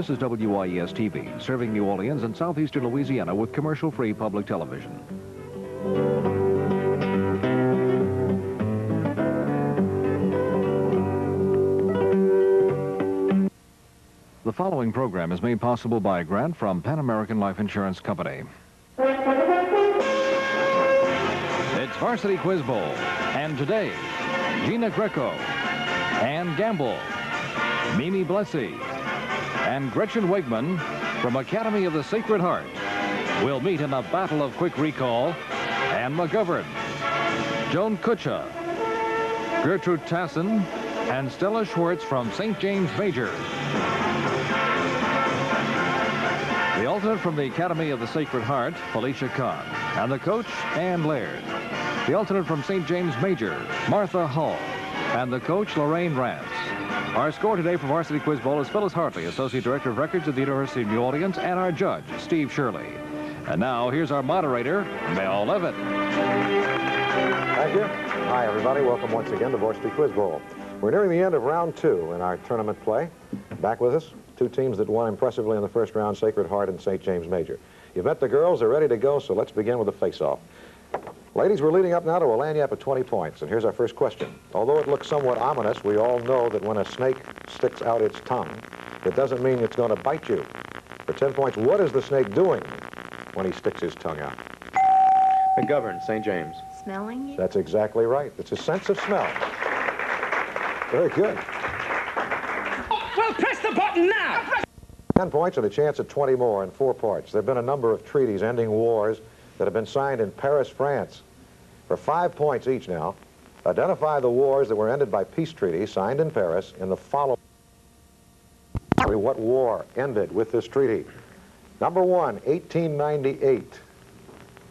This is WIES-TV, serving New Orleans and southeastern Louisiana with commercial-free public television. The following program is made possible by a grant from Pan American Life Insurance Company. It's Varsity Quiz Bowl, and today, Gina Greco, Ann Gamble, Mimi Blessy, and Gretchen Wegman from Academy of the Sacred Heart will meet in a battle of quick recall. Ann McGovern, Joan Kutcha, Gertrude Tassin, and Stella Schwartz from St. James Major. The alternate from the Academy of the Sacred Heart, Felicia Kahn, and the coach, Ann Laird. The alternate from St. James Major, Martha Hall, and the coach, Lorraine Rance. Our score today for Varsity Quiz Bowl is Phyllis Hartley, Associate Director of Records at the University of New Orleans, and our judge, Steve Shirley. And now, here's our moderator, Mel Levitt. Thank you. Hi, everybody. Welcome once again to Varsity Quiz Bowl. We're nearing the end of round 2 in our tournament play. Back with us, two teams that won impressively in the first round, Sacred Heart and St. James Major. You've met the girls. They're ready to go, so let's begin with the face-off. Ladies, we're leading up now to a lagniappe of 20 points, and here's our first question. Although it looks somewhat ominous, we all know that when a snake sticks out its tongue, it doesn't mean it's going to bite you. For 10 points, what is the snake doing when he sticks his tongue out? McGovern, St. James. Smelling you? That's exactly right. It's a sense of smell. Very good. Well, press the button now! 10 points and a chance at 20 more in 4 parts. There have been a number of treaties ending wars that have been signed in Paris, France. For 5 points each now, identify the wars that were ended by peace treaties signed in Paris in the following. What war ended with this treaty? Number 1, 1898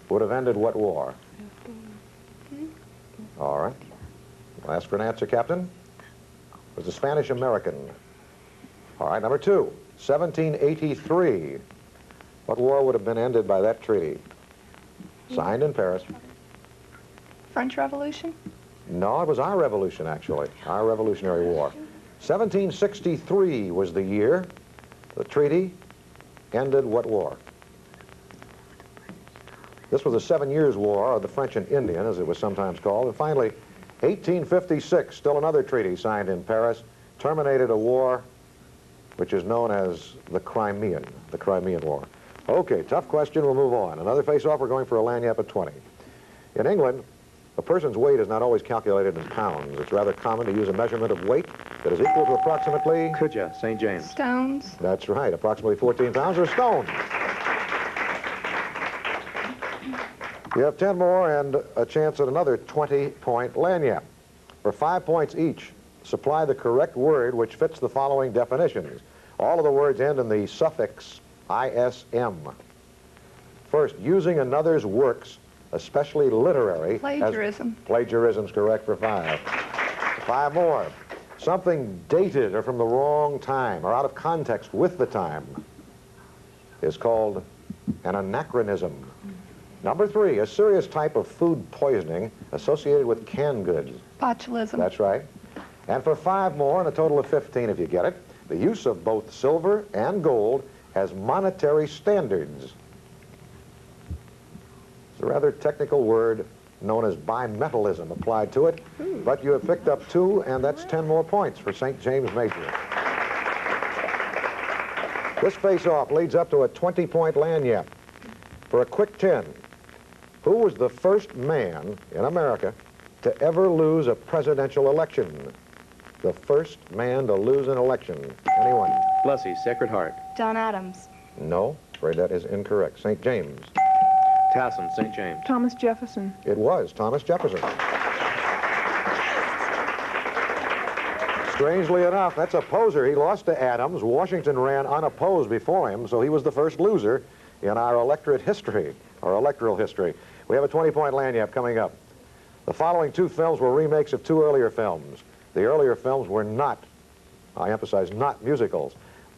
would have ended what war? All right. Last for an answer, Captain. It was the Spanish-American. All right, number 2, 1783. What war would have been ended by that treaty? Signed in Paris. French Revolution? No, it was our revolution, actually. Our Revolutionary War. 1763 was the year. The treaty ended what war? This was the 7 Years' War, or the French and Indian, as it was sometimes called. And finally, 1856, still another treaty signed in Paris, terminated a war which is known as the Crimean War. Okay, tough question, we'll move on. Another face-off, we're going for a lagniappe at 20. In England, a person's weight is not always calculated in pounds. It's rather common to use a measurement of weight that is equal to approximately... Kutcha, St. James. Stones. That's right, approximately 14 pounds or stones. You have 10 more and a chance at another 20-point lagniappe. For 5 points each, supply the correct word which fits the following definitions. All of the words end in the suffix ISM. First, using another's works, especially literary. Plagiarism. Plagiarism's correct for 5. 5 more. Something dated or from the wrong time or out of context with the time is called an anachronism. Number 3, a serious type of food poisoning associated with canned goods. Botulism. That's right. And for 5 more, and a total of 15 if you get it, the use of both silver and gold has monetary standards. It's a rather technical word known as bimetallism applied to it, but you have picked up 2, and that's 10 more points for St. James Major. This face-off leads up to a 20-point lagniappe. For a quick 10, who was the first man in America to ever lose a presidential election? The first man to lose an election. Anyone? Blessy, Sacred Heart. John Adams. No, afraid that is incorrect. St. James. Tassin, St. James. Thomas Jefferson. It was Thomas Jefferson. Strangely enough, that's a poser. He lost to Adams. Washington ran unopposed before him, so he was the first loser in our electoral history. We have a 20-point lagniappe coming up. The following 2 films were remakes of 2 earlier films. The earlier films were not, I emphasize, not musicals.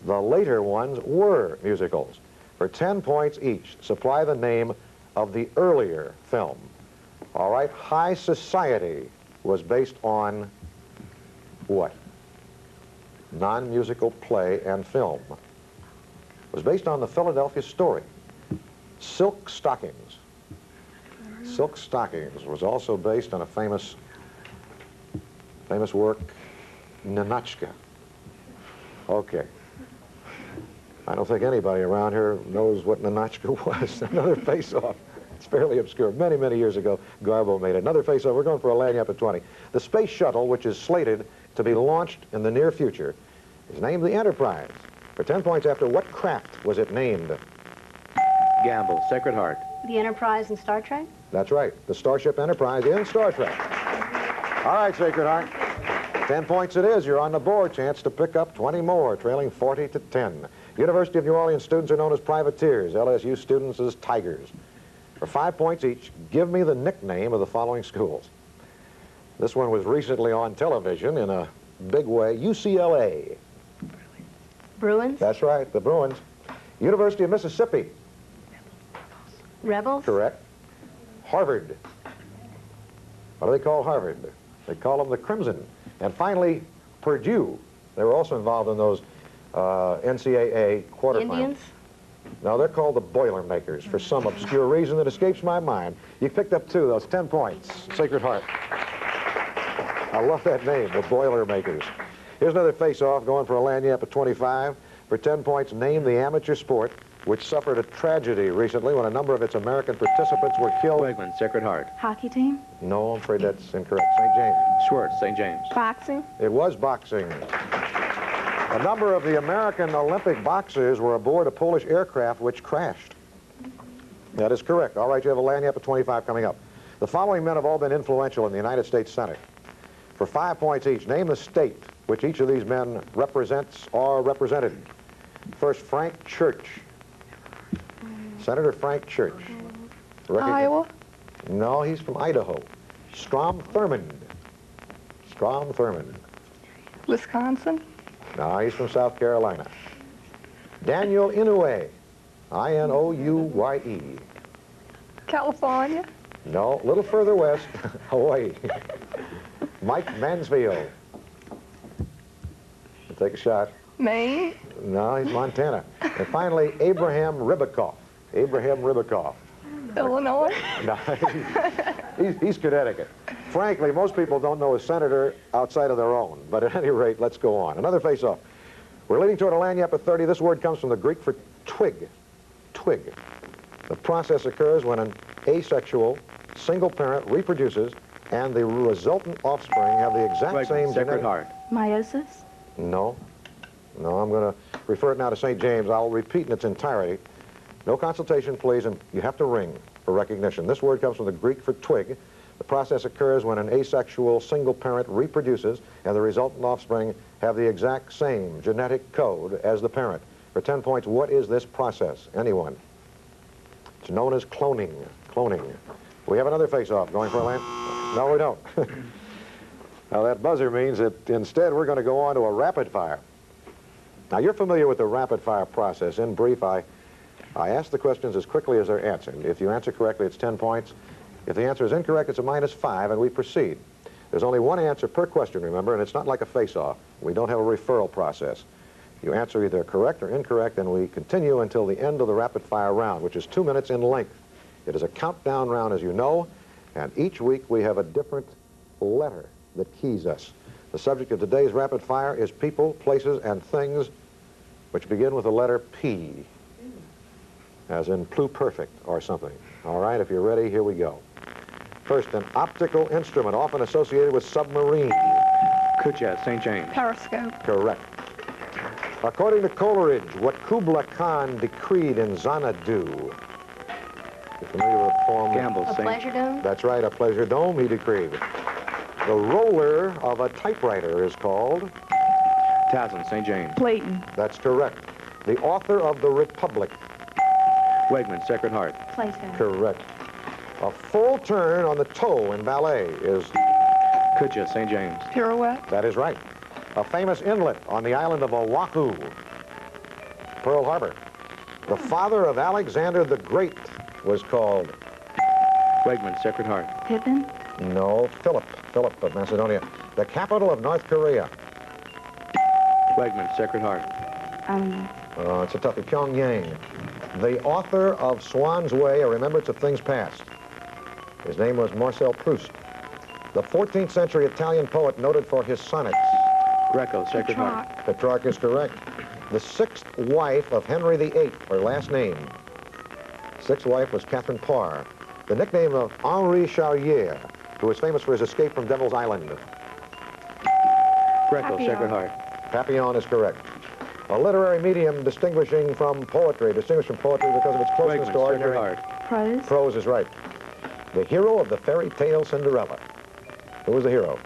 The later ones were musicals. For 10 points each, supply the name of the earlier film. All right, High Society was based on what? Non-musical play and film. was based on the Philadelphia story, Silk Stockings. Silk Stockings was also based on a famous work, Ninotchka. Okay. I don't think anybody around here knows what Ninotchka was. Another face-off. It's fairly obscure. Many, many years ago, Garbo made it. Another face-off. We're going for a lagniappe at 20. The space shuttle, which is slated to be launched in the near future, is named the Enterprise. For 10 points, after what craft was it named? Gamble, Sacred Heart. The Enterprise in Star Trek? That's right. The Starship Enterprise in Star Trek. All right, Sacred Heart. 10 points it is. You're on the board. Chance to pick up 20 more, trailing 40 to 10. University of New Orleans students are known as privateers. LSU students as tigers. For 5 points each, give me the nickname of the following schools. This one was recently on television in a big way. UCLA. Bruins? That's right, the Bruins. University of Mississippi. Rebels? Correct. Harvard. What do they call Harvard? They call them the Crimson. And finally, Purdue. They were also involved in those NCAA quarterfinals. Indians? No, they're called the Boilermakers for some obscure reason that escapes my mind. You picked up two, those 10 points. Sacred Heart. I love that name, the Boilermakers. Here's another face-off going for a lagniappe at 25. For 10 points, name the amateur sport which suffered a tragedy recently when a number of its American participants were killed. Wegman, Sacred Heart. Hockey team? No, I'm afraid that's incorrect. St. James. Schwartz, St. James. Boxing? It was boxing. A number of the American Olympic boxers were aboard a Polish aircraft which crashed. That is correct. All right, you have a lagniappe at 25 coming up. The following men have all been influential in the United States Senate. For 5 points each, name the state which each of these men represents or represented. First, Frank Church. Senator Frank Church. Iowa. No, he's from Idaho. Strom Thurmond. Strom Thurmond. Wisconsin. No, he's from South Carolina. Daniel Inouye. I-N-O-U-Y-E. California. No, a little further west, Hawaii. Mike Mansfield. Take a shot. Maine. No, he's Montana. And finally, Abraham Ribicoff. Abraham Ribicoff. Illinois. No, he's Connecticut. Frankly, most people don't know a senator outside of their own. But at any rate, let's go on. Another face-off. We're leading toward a lagniappe at 30. This word comes from the Greek for twig. Twig. The process occurs when an asexual single parent reproduces and the resultant offspring have the exact Wegman, same Sacred genetic... Heart. Meiosis? No. No, I'm going to refer it now to St. James. I'll repeat in its entirety. No consultation, please, and you have to ring for recognition. This word comes from the Greek for twig. The process occurs when an asexual single parent reproduces and the resultant offspring have the exact same genetic code as the parent. For 10 points, what is this process? Anyone? It's known as cloning. Cloning. We have another face-off going for a land? No, we don't. Now, that buzzer means that instead we're going to go on to a rapid fire. Now, you're familiar with the rapid fire process. In brief, I ask the questions as quickly as they're answered. If you answer correctly, it's 10 points. If the answer is incorrect, it's a -5, and we proceed. There's only one answer per question, remember, and it's not like a face-off. We don't have a referral process. You answer either correct or incorrect, and we continue until the end of the rapid fire round, which is 2 minutes in length. It is a countdown round, as you know, and each week we have a different letter that keys us. The subject of today's rapid fire is people, places, and things which begin with the letter P, as in pluperfect or something. All right, if you're ready, here we go. First, an optical instrument often associated with submarine. Kucha, St. James. Periscope. Correct. According to Coleridge, what Kubla Khan decreed in Xanadu. You familiar with the poem? Gamble, A St. pleasure dome? That's right, a pleasure dome, he decreed. The roller of a typewriter is called? Towson, St. James. Clayton. That's correct. The author of The Republic. Wegman, Sacred Heart. Plato. Correct. A full turn on the toe in ballet is? Kucha, St. James. Pirouette. That is right. A famous inlet on the island of Oahu, Pearl Harbor. The father of Alexander the Great was called? Wegman, Sacred Heart. Pippin? No, Philip of Macedonia. The capital of North Korea. Wegman, Sacred Heart. I don't know. It's a toughie. Pyongyang. The author of Swan's Way, A Remembrance of Things Past. His name was Marcel Proust. The 14th century Italian poet noted for his sonnets. Greco, Sacred Heart. Petrarch is correct. The sixth wife of Henry VIII, her last name. Sixth wife was Catherine Parr. The nickname of Henri Charrier, who was famous for his escape from Devil's Island. Greco, Sacred Heart. Papillon is correct. A literary medium distinguished from poetry because of its closeness Wegman, to Sacred ordinary. Heart. Prose. Prose is right. The hero of the fairy tale Cinderella. Who was the hero?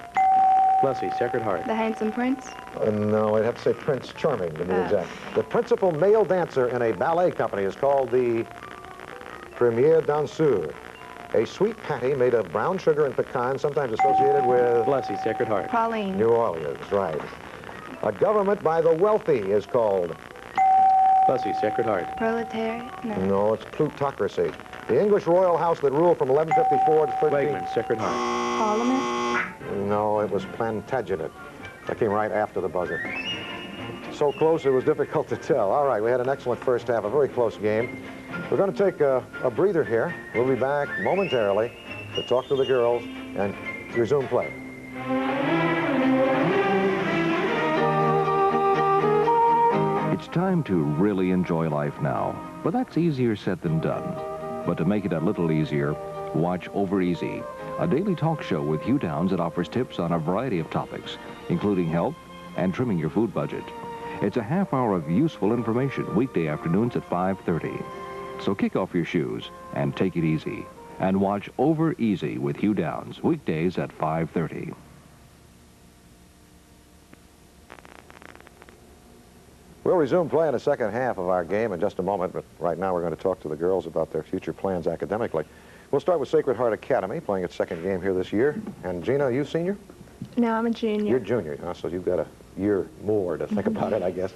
Plessy, Sacred Heart. The Handsome Prince. No, I'd have to say Prince Charming to be exact. The principal male dancer in a ballet company is called the premier danseur. A sweet patty made of brown sugar and pecan, sometimes associated with Plessy, Sacred Heart. Pauline. New Orleans, right. A government by the wealthy is called? Plessy, Sacred Heart. Proletariat. No. No, it's plutocracy. The English royal house that ruled from 1154 to 13... Wegman, Sacred Heart. Parliament. No, it was Plantagenet. That came right after the buzzer. So close it was difficult to tell. All right, we had an excellent first half, a very close game. We're going to take a breather here. We'll be back momentarily to talk to the girls and resume play. It's time to really enjoy life now, but that's easier said than done. But to make it a little easier, watch Over Easy, a daily talk show with Hugh Downs that offers tips on a variety of topics, including health and trimming your food budget. It's a half hour of useful information, weekday afternoons at 5:30. So kick off your shoes and take it easy. And watch Over Easy with Hugh Downs, weekdays at 5:30. We'll resume play in the second half of our game in just a moment, but right now we're going to talk to the girls about their future plans academically. We'll start with Sacred Heart Academy, playing its second game here this year. And Gina, are you senior? No, I'm a junior. You're junior, huh? So you've got a year more to think about it, I guess.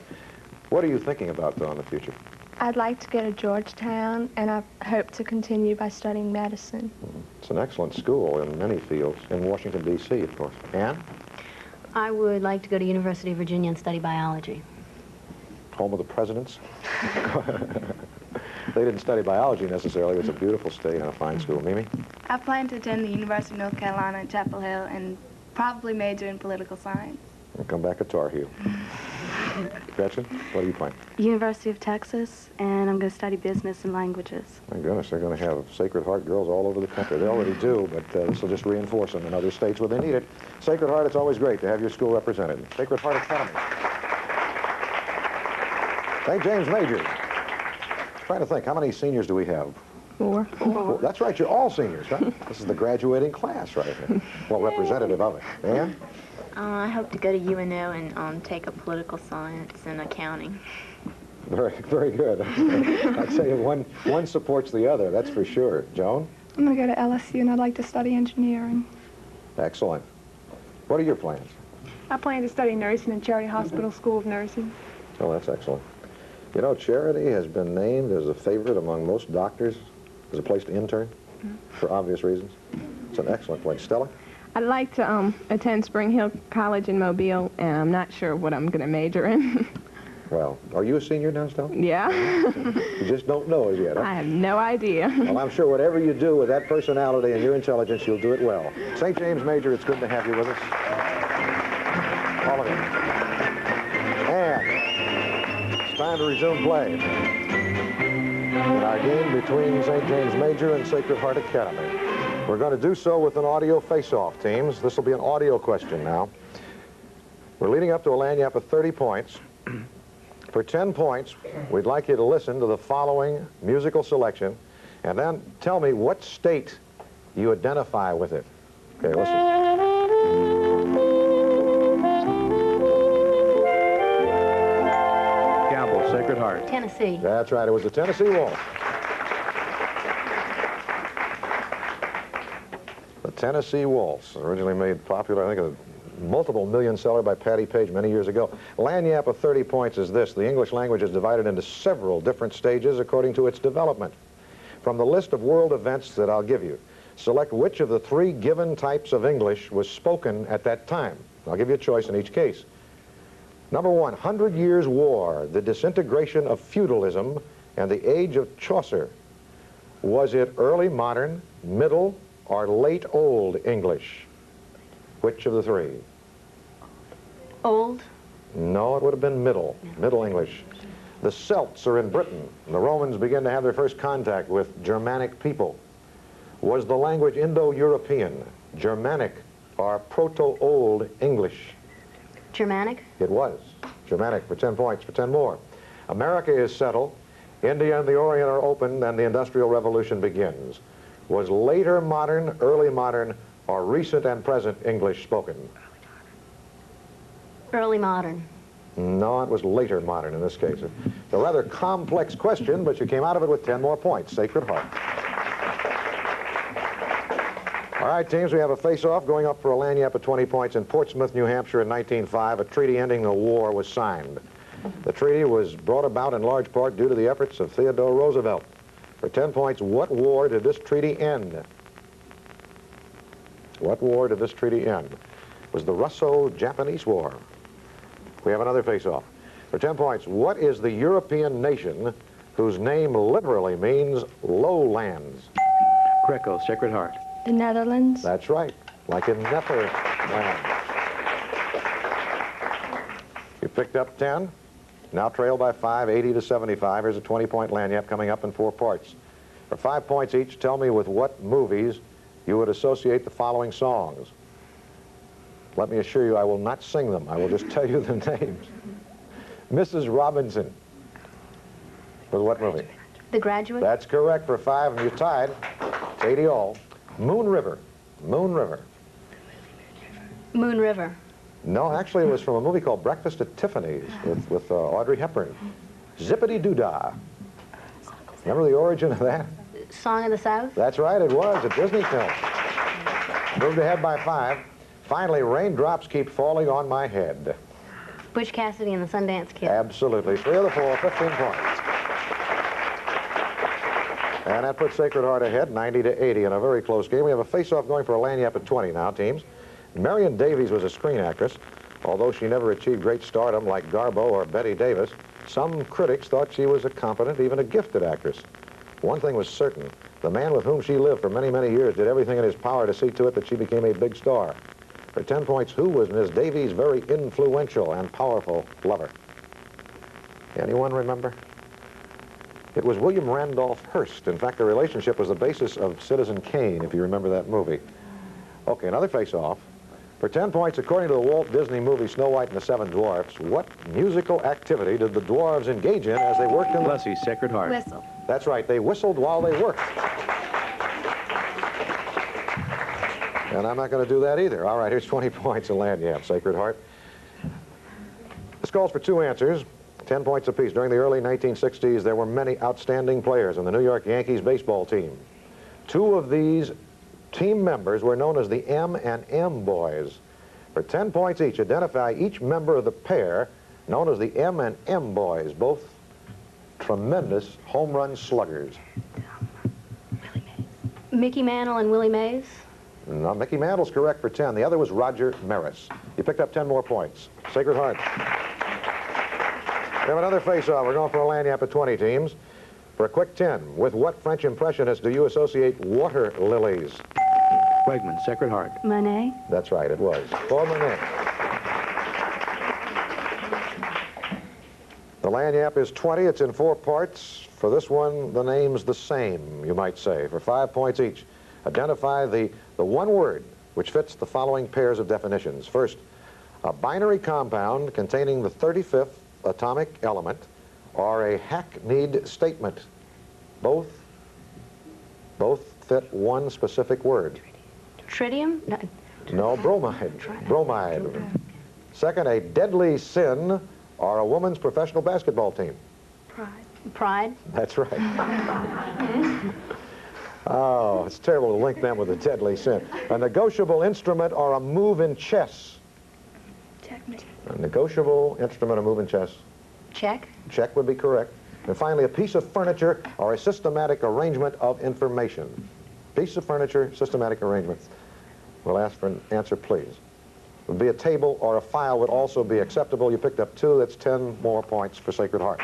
What are you thinking about, though, in the future? I'd like to go to Georgetown, and I hope to continue by studying medicine. It's an excellent school in many fields, in Washington, D.C., of course. Ann? I would like to go to University of Virginia and study biology. Home of the presidents? They didn't study biology necessarily. It's a beautiful state and a fine school. Mimi? I plan to attend the University of North Carolina in Chapel Hill and probably major in political science. And come back to Tar Heel. Gretchen, what are you planning? University of Texas, and I'm going to study business and languages. My goodness, they're going to have Sacred Heart girls all over the country. They already do, but this will just reinforce them in other states where they need it. Sacred Heart, it's always great to have your school represented. Sacred Heart Academy. St. James Major. Trying to think, how many seniors do we have? Four. Well, that's right, you're all seniors, right? This is the graduating class right here. Well, representative of it. Ann? I hope to go to UNO and take up political science and accounting. Very, very good. I'd say one supports the other, that's for sure. Joan? I'm going to go to LSU, and I'd like to study engineering. Excellent. What are your plans? I plan to study nursing at Charity Hospital School of Nursing. Oh, that's excellent. You know, Charity has been named as a favorite among most doctors as a place to intern, for obvious reasons. It's an excellent place. Stella? I'd like to attend Spring Hill College in Mobile, and I'm not sure what I'm going to major in. Well, are you a senior now, Stella? Yeah. You just don't know as yet, huh? I have no idea. Well, I'm sure whatever you do with that personality and your intelligence, you'll do it well. St. James Major, it's good to have you with us. All of you. And it's time to resume play in our game between St. James Major and Sacred Heart Academy. We're going to do so with an audio face-off, teams. This will be an audio question now. We're leading up to a lanyap of 30 points. For 10 points, we'd like you to listen to the following musical selection and then tell me what state you identify with it. Okay, listen. Gamble, Sacred Heart. Tennessee. That's right, it was the Tennessee Waltz. The Tennessee Waltz, originally made popular, I think, a multiple million seller by Patti Page many years ago. Lanyap of 30 points is this. The English language is divided into several different stages according to its development. From the list of world events that I'll give you, select which of the three given types of English was spoken at that time. I'll give you a choice in each case. Number 1, 100 Years' War, the disintegration of feudalism and the age of Chaucer. Was it early modern, middle, or late old English? Which of the three? Old. No, it would have been middle English. The Celts are in Britain, and the Romans begin to have their first contact with Germanic people. Was the language Indo-European, Germanic, or Proto-Old English? Germanic. It was. Germanic for 10 points, for 10 more. America is settled. India and the Orient are opened, and the Industrial Revolution begins. Was later modern, early modern, or recent and present English spoken? Early modern. No, it was later modern in this case. It's a rather complex question, but you came out of it with 10 more points. Sacred Heart. All right, teams, we have a face-off going up for a lanyap of 20 points in Portsmouth, New Hampshire in 1905. A treaty ending the war was signed. The treaty was brought about in large part due to the efforts of Theodore Roosevelt. For 10 points, what war did this treaty end? What war did this treaty end? It was the Russo-Japanese War. We have another face-off. For 10 points, what is the European nation whose name literally means lowlands? Greco, Sacred Heart. The Netherlands. That's right, like in Netherlands. You picked up 10, now trail by 5, 80 to 75. Here's a 20-point lanyap coming up in 4 parts. For 5 points each, tell me with what movies you would associate the following songs. Let me assure you, I will not sing them. I will just tell you the names. Mrs. Robinson. With what movie? The Graduate. That's correct for 5, and you tied. It's 80 all. Moon River. Moon River. Moon River. No, actually, it was from a movie called Breakfast at Tiffany's with Audrey Hepburn. Zippity Doo-Dah. Remember the origin of that? Song of the South. That's right, it was a Disney film. Moved ahead by 5. Finally, raindrops keep falling on my head. Butch Cassidy and the Sundance Kid. Absolutely. 3 of the 4, 15 points. And that puts Sacred Heart ahead, 90 to 80 in a very close game. We have a face-off going for a lanyap at 20 now, teams. Marion Davies was a screen actress. Although she never achieved great stardom like Garbo or Betty Davis, some critics thought she was a competent, even a gifted actress. One thing was certain. The man with whom she lived for many, many years did everything in his power to see to it that she became a big star. For 10 points, who was Miss Davies' very influential and powerful lover? Anyone remember? It was William Randolph Hearst. In fact, the relationship was the basis of Citizen Kane, if you remember that movie. Okay, another face-off. For 10 points, according to the Walt Disney movie Snow White and the Seven Dwarfs, what musical activity did the dwarves engage in as they worked in the... Bless you, Sacred Heart. Whistle. That's right, they whistled while they worked. And I'm not going to do that either. All right, here's 20 points in lanyap, Sacred Heart. This calls for 2 answers, 10 points apiece. During the early 1960s, there were many outstanding players on the New York Yankees baseball team. 2 of these team members were known as the M&M Boys. For 10 points each, identify each member of the pair known as the M&M Boys, both tremendous home run sluggers. Mickey Mantle and Willie Mays. No, Mickey Mantle's correct for 10. The other was Roger Maris. You picked up 10 more points. Sacred Heart. We have another face-off. We're going for a lanyap at 20 teams. For a quick 10, with what French impressionist do you associate water lilies? Wegman, Sacred Heart. Monet. That's right, it was. For Monet. The lanyap is 20. It's in 4 parts. For this one, the name's the same, you might say, for 5 points each. Identify the one word which fits the following pairs of definitions. First, a binary compound containing the 35th atomic element or a hackneyed statement. Both fit one specific word. Tritium? No, bromide. Bromide. Second, a deadly sin or a woman's professional basketball team. Pride. That's right. Oh, it's terrible to link them with a deadly sin. A negotiable instrument or a move in chess. Checkmate. A negotiable instrument or move in chess. Check. Check would be correct. And finally, a piece of furniture or a systematic arrangement of information. Piece of furniture, systematic arrangement. We'll ask for an answer, please. would be a table or a file would also be acceptable. You picked up 2. That's 10 more points for Sacred Heart.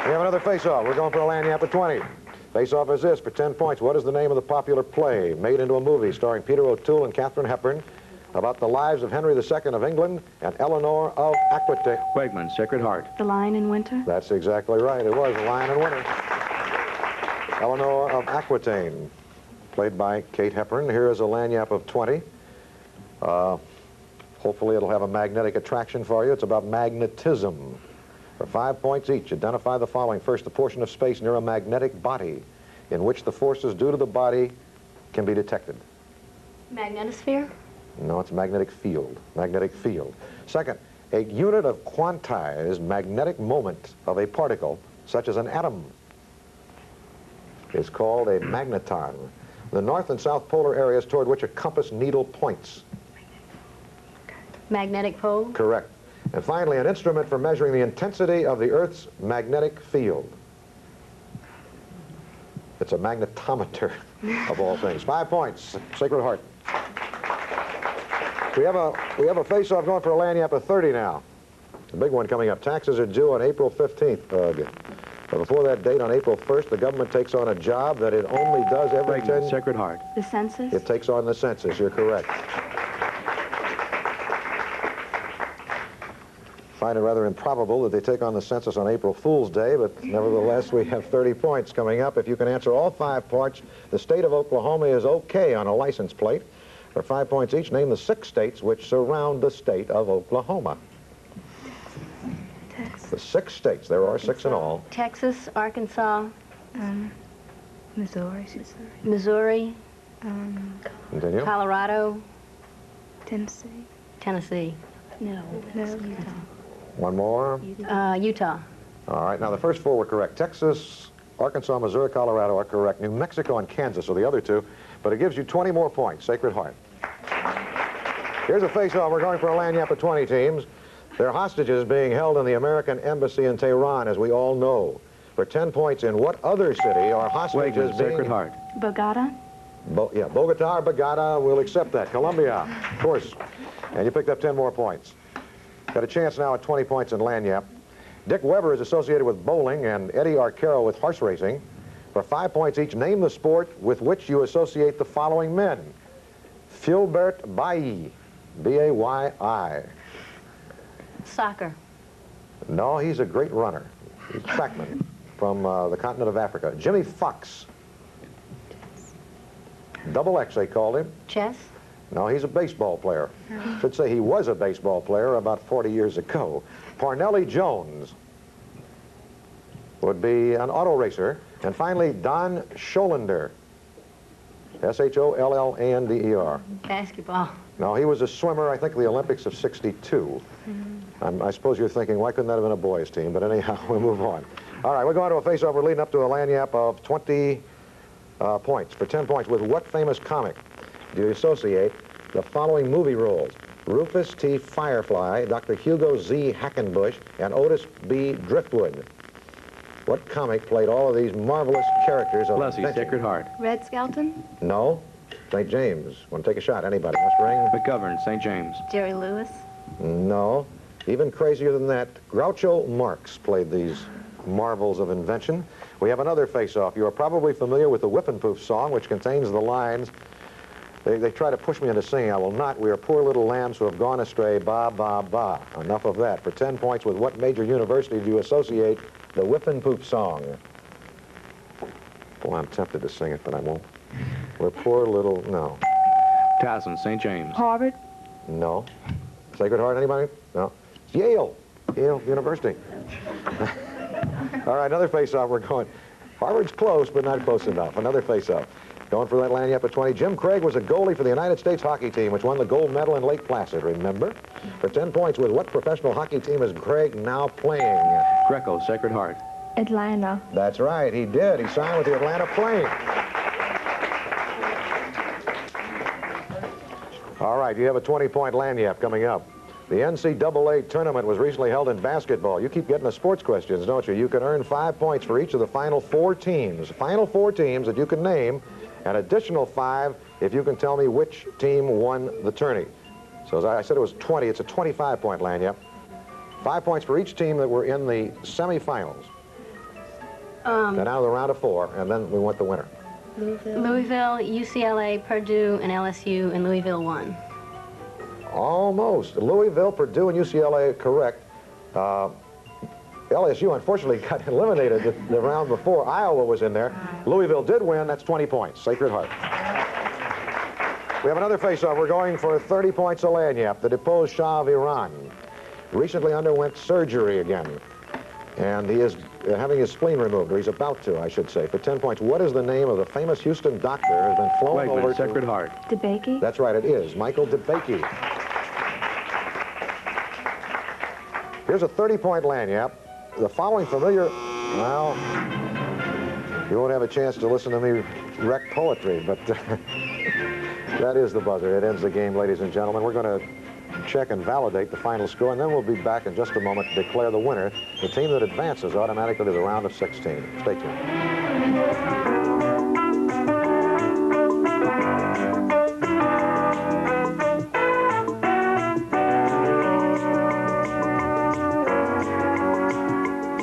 We have another face-off. We're going for a lanyap at 20. Face-off is this for 10 points. What is the name of the popular play made into a movie starring Peter O'Toole and Katharine Hepburn about the lives of Henry II of England and Eleanor of Aquitaine? Wegman, Sacred Heart. The Lion in Winter. That's exactly right. It was The Lion in Winter. Eleanor of Aquitaine, played by Kate Hepburn. Here is a lanyap of 20. Hopefully it'll have a magnetic attraction for you. It's about magnetism. For 5 points each, identify the following. First, the portion of space near a magnetic body in which the forces due to the body can be detected. Magnetosphere? No, it's magnetic field. Magnetic field. Second, a unit of quantized magnetic moment of a particle, such as an atom, is called a magneton. The north and south polar areas toward which a compass needle points. Magnetic pole? Correct. And finally, an instrument for measuring the intensity of the Earth's magnetic field. It's a magnetometer, of all things. 5 points, Sacred Heart. We have a face-off going for a lanyap of 30 now. The big one coming up. Taxes are due on April 15th. But before that date, on April 1st, the government takes on a job that it only does every Wegman, 10... Sacred Heart. The census. It takes on the census. You're correct. Find it rather improbable that they take on the census on April Fool's Day, but nevertheless, we have 30 points coming up. If you can answer all 5 parts, the state of Oklahoma is okay on a license plate. For 5 points each, name the 6 states which surround the state of Oklahoma. The 6 states. There are 6 in all. Texas, Arkansas, Missouri. Missouri, Continue. Colorado, Tennessee. Tennessee. No, Utah. One more. Utah. All right, now the first 4 were correct. Texas, Arkansas, Missouri, Colorado are correct. New Mexico and Kansas are the other 2, but it gives you 20 more points. Sacred Heart. Here's a face-off. We're going for a lanyap of 20 teams. There are hostages being held in the American embassy in Tehran, as we all know. For 10 points, in what other city are hostages Wegman, being... Sacred Heart. Bogota. Bogota or Bogota, we'll accept that. Colombia, of course. And you picked up 10 more points. Got a chance now at 20 points in lanyap. Dick Weber is associated with bowling and Eddie Arcaro with horse racing. For 5 points each, name the sport with which you associate the following men. Filbert Bayi, B-A-Y-I. Soccer. No, he's a great runner. He's a trackman from the continent of Africa. Jimmy Fox. Double X, they called him. Chess. No, he's a baseball player. Should say he was a baseball player about 40 years ago. Parnelli Jones would be an auto racer. And finally, Don Schollander. S-H-O-L-L-A-N-D-E-R. Basketball. No, he was a swimmer, I think, the Olympics of '62. I suppose you're thinking, why couldn't that have been a boys' team? But anyhow, we'll move on. All right, we're going to a face-off. We're leading up to a lanyap of 20 points. For 10 points, with what famous comic do you associate the following movie roles? Rufus T. Firefly, Dr. Hugo Z. Hackenbush, and Otis B. Driftwood. What comic played all of these marvelous characters of Plessy, adventure? Sacred Heart. Red Skelton. No. St. James. Want to take a shot? Anybody? Must ring. McGovern, St. James. Jerry Lewis. No. Even crazier than that, Groucho Marx played these marvels of invention. We have another face-off. You are probably familiar with the Whippin' song, which contains the lines. They try to push me into singing. I will not. We are poor little lambs who have gone astray. Ba, ba, ba. Enough of that. For 10 points, with what major university do you associate the Whippin' song? Well, I'm tempted to sing it, but I won't. We're poor little... No. Towson, St. James. Harvard. No. Sacred Heart, anybody? No. It's Yale. Yale University. All right, another face-off. We're going. Harvard's close, but not close enough. Another face-off. Going for that lanyap at 20. Jim Craig was a goalie for the United States hockey team, which won the gold medal in Lake Placid, remember? For 10 points, with what professional hockey team is Craig now playing? Greco, Sacred Heart. Atlanta. That's right, he did. He signed with the Atlanta Flames. All right, you have a 20-point lanyap coming up. The NCAA tournament was recently held in basketball. You keep getting the sports questions, don't you? You can earn 5 points for each of the final 4 teams. Final 4 teams that you can name, an additional 5 if you can tell me which team won the tourney. So as I said, it was 20. It's a 25-point lanyap. 5 points for each team that were in the semifinals. They're now in the round of 4, and then we want the winner. Louisville, UCLA, Purdue, and LSU, and Louisville won. Almost. Louisville, Purdue, and UCLA correct. LSU unfortunately got eliminated the round before. Iowa was in there. Louisville did win. That's 20 points. Sacred Heart. We have another face-off. We're going for 30 points a lanyap. The deposed Shah of Iran recently underwent surgery again. And he is having his spleen removed, or he's about to, I should say, for 10 points. What is the name of the famous Houston doctor who has been flown over to... Sacred Heart. DeBakey? That's right, it is. Michael DeBakey. Here's a 30-point lanyap. The following familiar... Well, you won't have a chance to listen to me wreck poetry, but that is the buzzer. It ends the game, ladies and gentlemen. We're going to check and validate the final score, and then we'll be back in just a moment to declare the winner. The team that advances automatically to the round of 16. Stay tuned.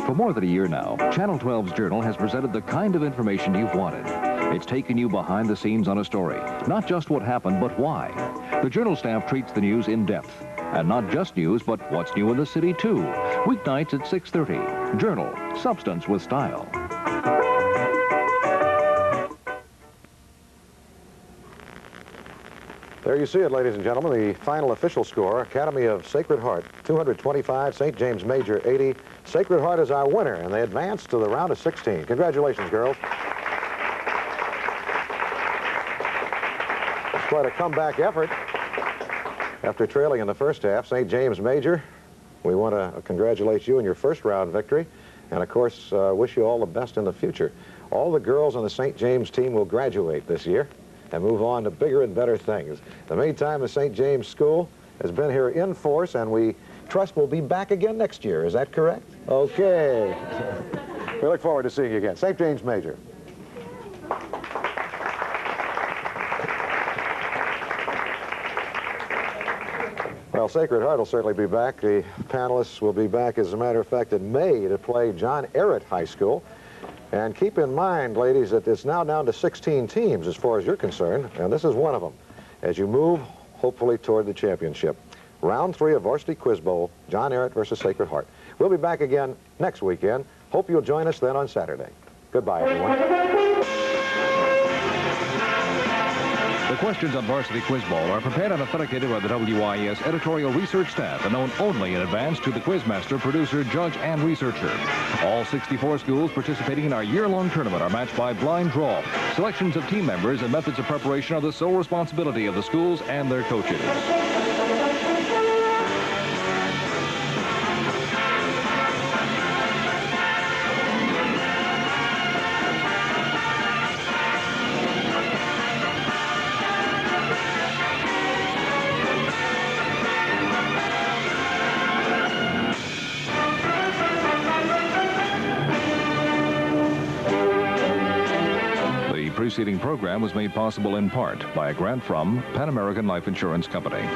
For more than a year now, Channel 12's Journal has presented the kind of information you've wanted. It's taken you behind the scenes on a story, not just what happened, but why. The Journal staff treats the news in depth. And not just news, but what's new in the city, too. Weeknights at 6:30. Journal, substance with style. There you see it, ladies and gentlemen, the final official score. Academy of Sacred Heart, 225, St. James Major, 80. Sacred Heart is our winner, and they advance to the round of 16. Congratulations, girls. It's quite a comeback effort. After trailing in the first half, St. James Major, we want to congratulate you on your first round victory, and of course, wish you all the best in the future. All the girls on the St. James team will graduate this year and move on to bigger and better things. In the meantime, the St. James School has been here in force, and we trust we'll be back again next year. Is that correct? Okay. We look forward to seeing you again. St. James Major. Well, Sacred Heart will certainly be back. The panelists will be back, as a matter of fact, in May to play John Ehret High School. And keep in mind, ladies, that it's now down to 16 teams as far as you're concerned, and this is one of them, as you move, hopefully, toward the championship. Round 3 of Varsity Quiz Bowl, John Ehret versus Sacred Heart. We'll be back again next weekend. Hope you'll join us then on Saturday. Goodbye, everyone. The questions on Varsity Quiz Bowl are prepared and authenticated by the WIS editorial research staff and known only in advance to the quizmaster, producer, judge, and researcher. All 64 schools participating in our year-long tournament are matched by blind draw. Selections of team members and methods of preparation are the sole responsibility of the schools and their coaches. The preceding program was made possible in part by a grant from Pan American Life Insurance Company.